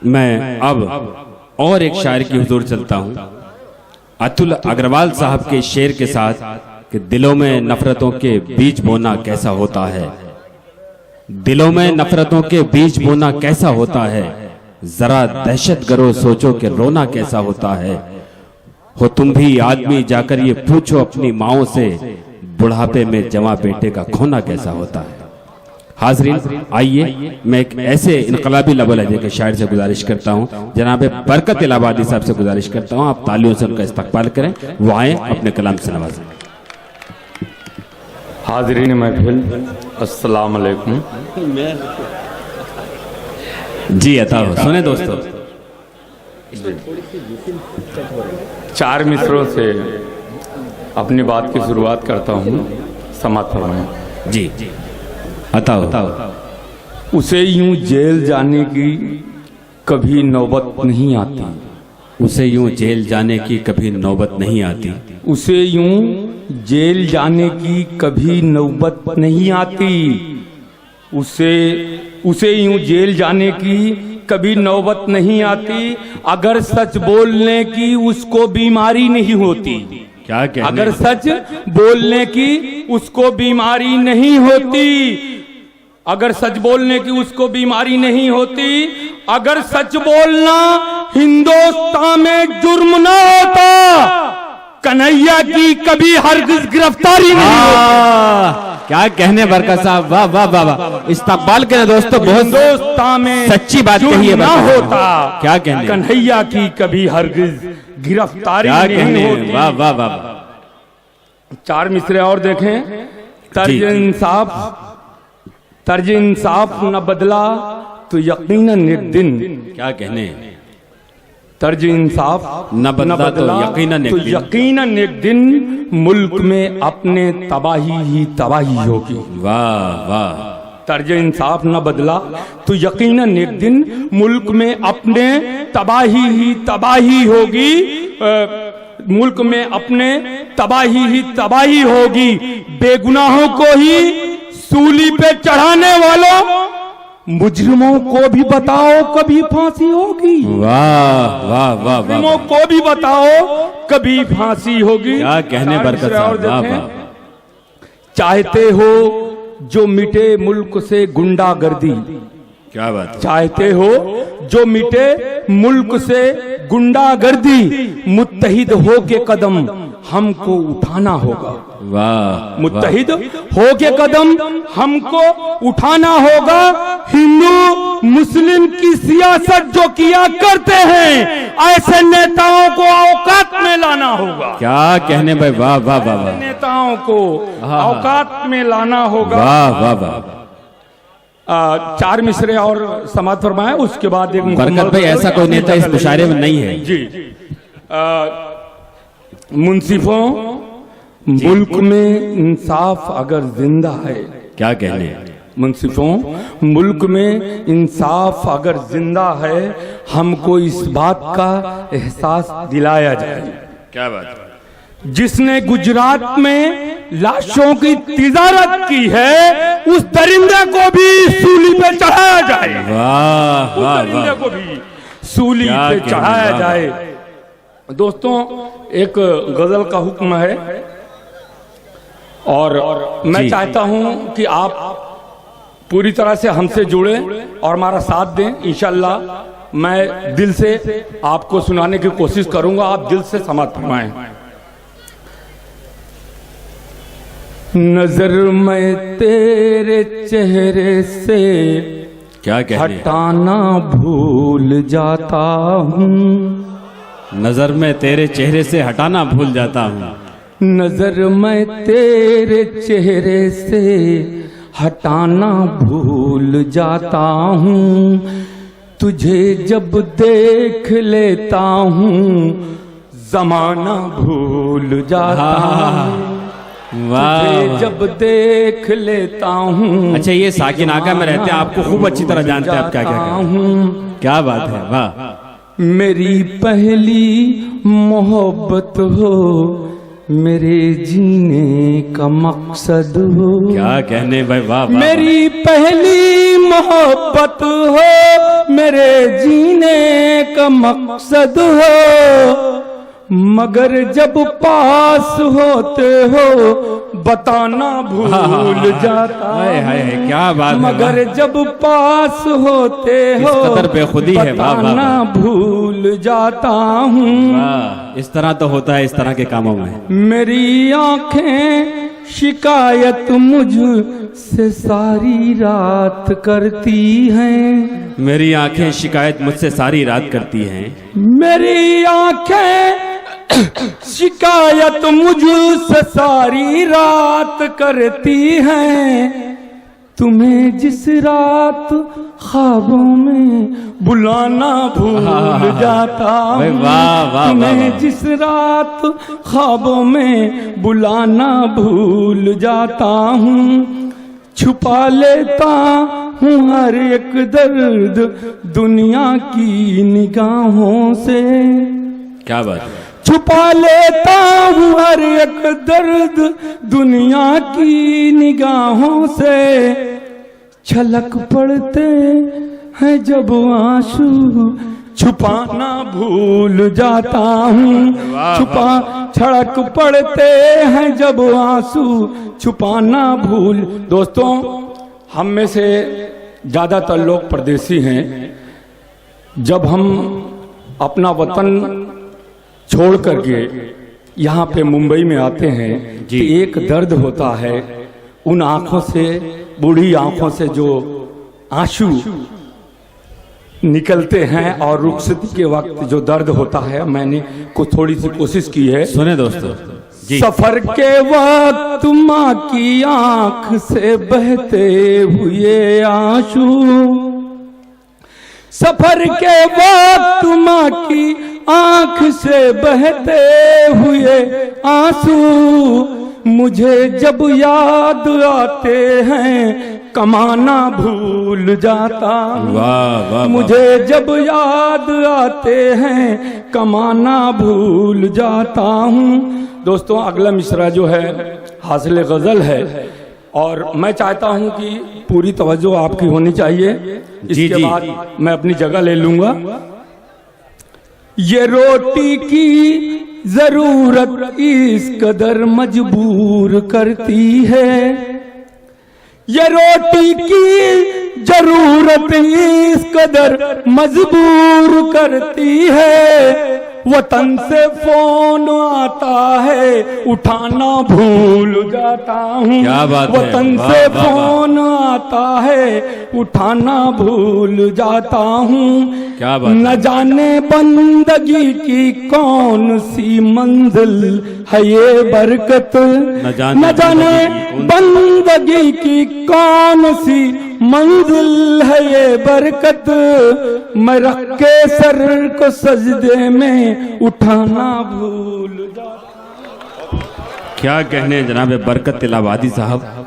मैं अब और एक शायर की हुजूर चलता हूँ, अतुल अग्रवाल साहब के शेर के साथ कि दिलों में नफरतों के बीज बोना कैसा होता है, दिलों में नफरतों के बीज बोना कैसा होता है, जरा दहशत गरो सोचो कि रोना कैसा होता है, हो तुम भी आदमी जाकर ये पूछो अपनी माओ से, बुढ़ापे में जवां बेटे का खोना कैसा होता है। हाजरीन, आइए मैं एक ऐसे इनकलाबी लबो लहजे के शायर से गुजारिश करता हूँ, जनाब बरकत इलाहाबादी साहब से गुजारिश करता हूँ, आप तालियों से उनका इस्तकबाल करें, वो आए अपने कलाम से नवाजें। हाजरीन महफिल, अस्सलाम अलैकुम। जी अता हो, सुने दोस्तों। चार मिसरों से अपनी बात की शुरुआत करता हूँ, समात फरमाएं। जी अता हो। उसे यूं जेल जाने की कभी नौबत नहीं आती, उसे यूं जेल जाने की कभी नौबत नहीं आती, उसे यूं जेल जाने की कभी नौबत नहीं आती, उसे यूं जेल जाने की कभी नौबत नहीं आती, अगर सच बोलने की उसको बीमारी नहीं होती। क्या कहने? अगर सच बोलने की उसको बीमारी नहीं होती, अगर सच बोलने की उसको बीमारी नहीं होती, अगर सच बोलना हिंदुस्तान में जुर्म ना होता, कन्हैया की कभी हरगिज गिरफ्तारी नहीं होती। क्या कहने बरकत साहब, वाह वाह वाह वाह, इस्तकबाल के दोस्तों, बहुत हिंदुस्तान में सच्ची बात कही है ना होता, क्या कहने, कन्हैया की कभी हरगिज गिरफ्तारी नहीं होती। वाह वाह वाह। चार मिसरे और देखें। तर्ज इंसाफ, तर्ज इंसाफ न बदला तो यकीनन एक दिन, क्या कहने, तर्ज इंसाफ न बदला तो यकीनन एक दिन मुल्क में अपने तबाही ही तबाही होगी। वाह वाह। तर्ज इंसाफ न बदला तो यकीनन एक दिन मुल्क में अपने तबाही ही तबाही होगी, मुल्क में अपने तबाही ही तबाही होगी। बेगुनाहों को ही सूली पे चढ़ाने वालों मुजरिमों को भी बताओ कभी फांसी होगी। वाह वाह वाह। मुजरिमों को भी बताओ कभी फांसी होगी। क्या कहने बरकत साहब, वाह वाह। चाहते हो जो मिटे मुल्क से गुंडागर्दी, क्या बात। चाहते हो जो मिटे मुल्क से गुंडागर्दी, मुत्तहिद हो के कदम हमको उठाना होगा। वाह। मुत्तहिद हो के कदम हमको उठाना होगा। हिंदू मुस्लिम की सियासत जो किया करते हैं, ऐसे नेताओं को औकात में लाना होगा। क्या कहने भाई, वाह वाह वाह वाह। नेताओं को औकात में लाना होगा। वाह वाह वाह। चार मिसरे और समात फरमाए, उसके बाद एक बरकत भाई, ऐसा कोई नेता इस मुशायरे में नहीं है। जी। मुंसिफों, मुल्क में इंसाफ अगर जिंदा है, क्या कहने, मुंसिफों मुल्क में इंसाफ अगर जिंदा है, हमको इस बात का एहसास दिलाया जाए। क्या बात। जिसने गुजरात में लाशों की तिजारत की है, उस दरिंदे को भी सूली पे चढ़ाया जाए। वाह वाह। उस दरिंदे को भी सूली पे चढ़ाया जाए। दोस्तों, एक गजल का हुक्म है और मैं चाहता हूं कि आप पूरी तरह से हमसे जुड़े और हमारा साथ दें। इंशाअल्लाह मैं दिल से आपको सुनाने की कोशिश करूंगा, आप दिल से समात फरमाएं। नजर मैं तेरे चेहरे से क्या कहने, हटाना भूल जाता हूँ, नजर में तेरे चेहरे से हटाना भूल जाता हूँ, नजर मैं तेरे चेहरे से हटाना भूल जाता हूँ, तुझे जब देख लेता हूँ जमाना भूल जाता हूँ, तुझे जब देख लेता हूँ। अच्छा, ये साकिन आका में रहते हैं, आपको खूब अच्छी तरह जानते हैं आप क्या क्या हूँ। क्या बात है, वाह। मेरी पहली मोहब्बत हो मेरे जीने का मकसद हो। क्या कहने भाई, वाह वाह, मेरी पहली मोहब्बत हो, मेरे जीने का मकसद हो। मगर जब पास होते हो बताना भूल जाता हाय हाय हाय, क्या बात है, मगर जब पास होते हो इस कदर बेखुदी है, वाह वाह बताना वाह। भूल जाता हूँ। वाह, इस तरह तो होता है इस तरह के कामों में। मेरी आंखें शिकायत मुझ से सारी रात करती हैं। मेरी आंखें शिकायत मुझसे सारी रात करती हैं। मेरी आंखें शिकायत मुझसे सारी रात करती हैं। तुम्हें जिस रात ख्वाबों में बुलाना भूल जाता वाह, हूँ। वाह, वाह, तुम्हें वाह। जिस रात ख्वाबों में बुलाना भूल जाता हूँ। छुपा लेता हूँ हर एक दर्द दुनिया की निगाहों से। क्या बात है। छुपा लेता हूँ हर एक दर्द दुनिया की निगाहों से। छलक पड़ते हैं जब आंसू छुपाना भूल जाता हूँ। छलक पड़ते हैं जब आंसू छुपाना भूल। दोस्तों, हम में से ज्यादातर लोग परदेसी हैं। जब हम अपना वतन छोड़ करके यहाँ पे मुंबई में आते हैं तो एक दर्द होता है। उन आंखों से, बूढ़ी आंखों से जो आंसू निकलते हैं और रुखसती के वक्त जो दर्द होता है, मैंने कुछ थोड़ी सी कोशिश की है। सुने दोस्तों जी। सफर के वक्त माँ की आंख से बहते हुए आंसू, सफर के वक्त माँ की आंख से बहते हुए आंसू मुझे जब याद आते हैं कमाना भूल जाता हूँ। वाह वाह, मुझे जब याद आते हैं कमाना भूल जाता हूँ। दोस्तों, अगला मिसरा जो है हासिल गजल है और मैं चाहता हूँ कि पूरी तवज्जो आपकी होनी चाहिए। इसके बाद मैं अपनी जगह ले लूंगा। ये रोटी की जरूरत इस कदर मजबूर करती है। ये रोटी की जरूरत इस कदर मजबूर करती है। वतन से फोन आता है उठाना भूल जाता हूँ। क्या बात है, वतन वाह, से वाह, फोन आता है उठाना भूल जाता हूँ। क्या बात न जाने बंदगी की कौन सी मंजिल है ये बरकत। न जाने बंदगी की कौन सी मंजिल है ये बरकत। मैं रख के सर को सजदे में उठाना भूल जाता। क्या कहने जनाब बरकत तिलावादी साहब।